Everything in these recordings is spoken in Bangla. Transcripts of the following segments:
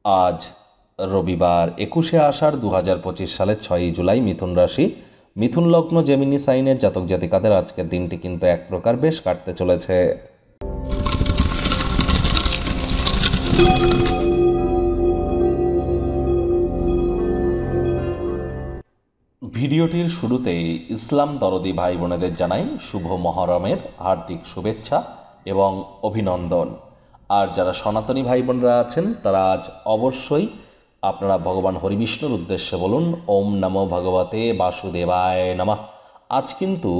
আজ রবিবার 21শে আষাঢ় 2025 সালের 6ই জুলাই মিথুন রাশি মিথুন লগ্ন জেমিনি সাইনের জাতক জাতিকাদের আজকের দিনটি কিন্তু এক প্রকার বেশ কাটতে চলেছে। ভিডিওটির শুরুতেই ইসলাম দরদি ভাই বোনেদের জানাই শুভ মহরমের হার্দিক শুভেচ্ছা এবং অভিনন্দন। আর যারা সনাতনী ভাই বোনরা আছেন তারা আজ অবশ্যই আপনারা ভগবান হরিবিষ্ণুর উদ্দেশ্যে বলুন ওম নমো ভগবতে বাসুদেবায় নমঃ। আজ কিন্তু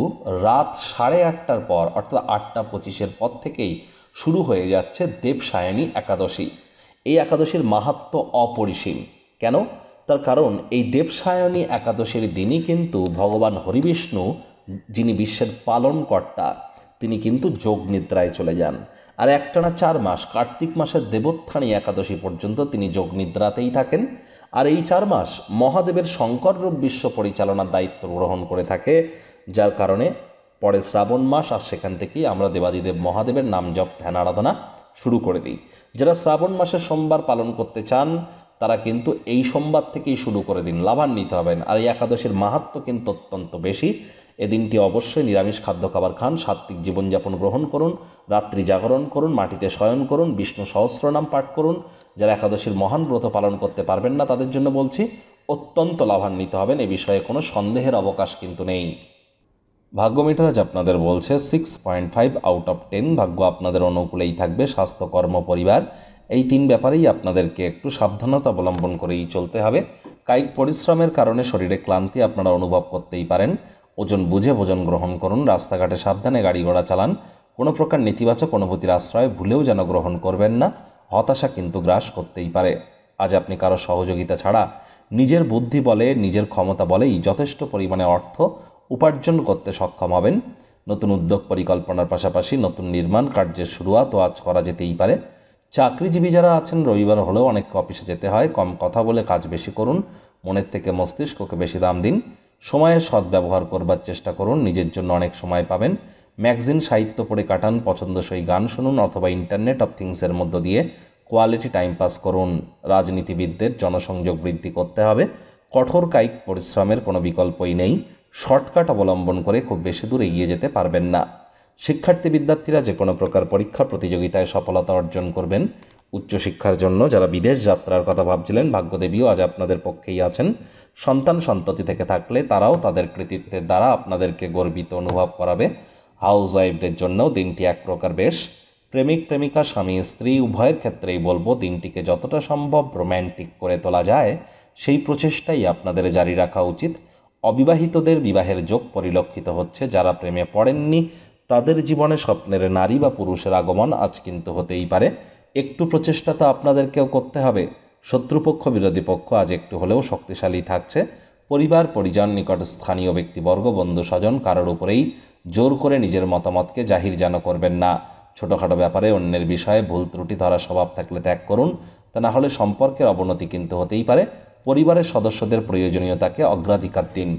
রাত 8:30টার পর অর্থাৎ 8:25-এর পর থেকেই শুরু হয়ে যাচ্ছে দেবসায়নী একাদশী। এই একাদশীর মাহাত্ম্য অপরিসীম। কেন? তার কারণ এই দেবসায়নী একাদশীর দিনই কিন্তু ভগবান হরিবিষ্ণু, যিনি বিশ্বের পালনকর্তা, তিনি কিন্তু যোগ নিদ্রায় চলে যান। আর একটানা 4 মাস কার্তিক মাসের দেবোত্থানী একাদশী পর্যন্ত তিনি যোগ নিদ্রাতেই থাকেন। আর এই 4 মাস মহাদেবের শঙ্কর রূপ বিশ্ব পরিচালনার দায়িত্ব গ্রহণ করে থাকে, যার কারণে পরে শ্রাবণ মাস আর সেখান থেকেই আমরা দেবাদিদেব মহাদেবের নাম জপ ধ্যান আরাধনা শুরু করে দিই। যারা শ্রাবণ মাসের সোমবার পালন করতে চান তারা কিন্তু এই সোমবার থেকেই শুরু করে দিন, লাভান্বিত হবেন। আর এই একাদশীর মাহাত্ম্য কিন্তু অত্যন্ত বেশি। এদিনটি অবশ্যই নিরামিষ খাদ্য খাবার খান, সাত্ত্বিক জীবনযাপন গ্রহণ করুন, রাত্রি জাগরণ করুন, মাটিতে শয়ন করুন, বিষ্ণু সহস্রনাম পাঠ করুন। যারা একাদশীর মহান ব্রত পালন করতে পারবেন না তাদের জন্য বলছি অত্যন্ত লাভান্বিত হবেন, এ বিষয়ে কোনো সন্দেহের অবকাশ কিন্তু নেই। ভাগ্য মিটার আজ আপনাদের বলছে 6.5 আউট অফ 10। ভাগ্য আপনাদের অনুকূলেই থাকবে। স্বাস্থ্য, কর্ম, পরিবার এই 3 ব্যাপারেই আপনাদেরকে একটু সাবধানতা অবলম্বন করেই চলতে হবে। কায়িক পরিশ্রমের কারণে শরীরে ক্লান্তি আপনারা অনুভব করতেই পারেন। ওজন বুঝে ভোজন গ্রহণ করুন। রাস্তাঘাটে সাবধানে গাড়ি ঘোড়া চালান। কোনো প্রকার নেতিবাচক অনুভূতির আশ্রয় ভুলেও যেন গ্রহণ করবেন না। হতাশা কিন্তু গ্রাস করতেই পারে। আজ আপনি কারো সহযোগিতা ছাড়া নিজের বুদ্ধি বলে, নিজের ক্ষমতা বলেই যথেষ্ট পরিমাণে অর্থ উপার্জন করতে সক্ষম হবেন। নতুন উদ্যোগ পরিকল্পনার পাশাপাশি নতুন নির্মাণ কার্যের শুরুয়াতও আজ করা যেতেই পারে। চাকরিজীবী যারা আছেন রবিবার হলেও অনেককে অফিসে যেতে হয়, কম কথা বলে কাজ বেশি করুন। মনের থেকে মস্তিষ্ককে বেশি দাম দিন। সময়ের সদ্ব্যবহার করবার চেষ্টা করুন, নিজের জন্য অনেক সময় পাবেন। ম্যাগাজিন সাহিত্য পড়ে কাটান, পছন্দসই গান শুনুন অথবা ইন্টারনেট অফ থিংসের মধ্য দিয়ে কোয়ালিটি টাইম পাস করুন। রাজনীতিবিদদের জনসংযোগ বৃদ্ধি করতে হবে। কঠোর কায়িক পরিশ্রমের কোনো বিকল্পই নেই। শর্টকাট অবলম্বন করে খুব বেশি দূর এগিয়ে যেতে পারবেন না। শিক্ষার্থী বিদ্যার্থীরা যে কোনো প্রকার পরীক্ষা প্রতিযোগিতায় সফলতা অর্জন করবেন। উচ্চশিক্ষার জন্য যারা বিদেশ যাত্রার কথা ভাবছিলেন ভাগ্যদেবীও আজ আপনাদের পক্ষেই আছেন। সন্তান সন্ততি থেকে থাকলে তারাও তাদের কৃতিত্বের দ্বারা আপনাদেরকে গর্বিত অনুভব করাবে। হাউস ওয়াইফদের জন্যও দিনটি এক প্রকার বেশ। প্রেমিক প্রেমিকা, স্বামী স্ত্রী উভয়ের ক্ষেত্রেই বলবো দিনটিকে যতটা সম্ভব রোম্যান্টিক করে তোলা যায় সেই প্রচেষ্টাই আপনাদের জারি রাখা উচিত। অবিবাহিতদের বিবাহের যোগ পরিলক্ষিত হচ্ছে। যারা প্রেমে পড়েননি তাদের জীবনে স্বপ্নের নারী বা পুরুষের আগমন আজ কিন্তু হতেই পারে। একটু প্রচেষ্টা তো আপনাদেরকেও করতে হবে। শত্রুপক্ষ বিরোধী পক্ষ আজ একটু হলেও শক্তিশালী থাকছে। পরিবার পরিজন, নিকট স্থানীয় ব্যক্তিবর্গ, বন্ধু স্বজন কারোর উপরেই জোর করে নিজের মতামতকে জাহির যেন করবেন না। ছোটোখাটো ব্যাপারে অন্যের বিষয়ে ভুল ত্রুটি ধরার স্বভাব থাকলে ত্যাগ করুন, তা না হলে সম্পর্কের অবনতি কিন্তু হতেই পারে। পরিবারের সদস্যদের প্রয়োজনীয়তাকে অগ্রাধিকার দিন।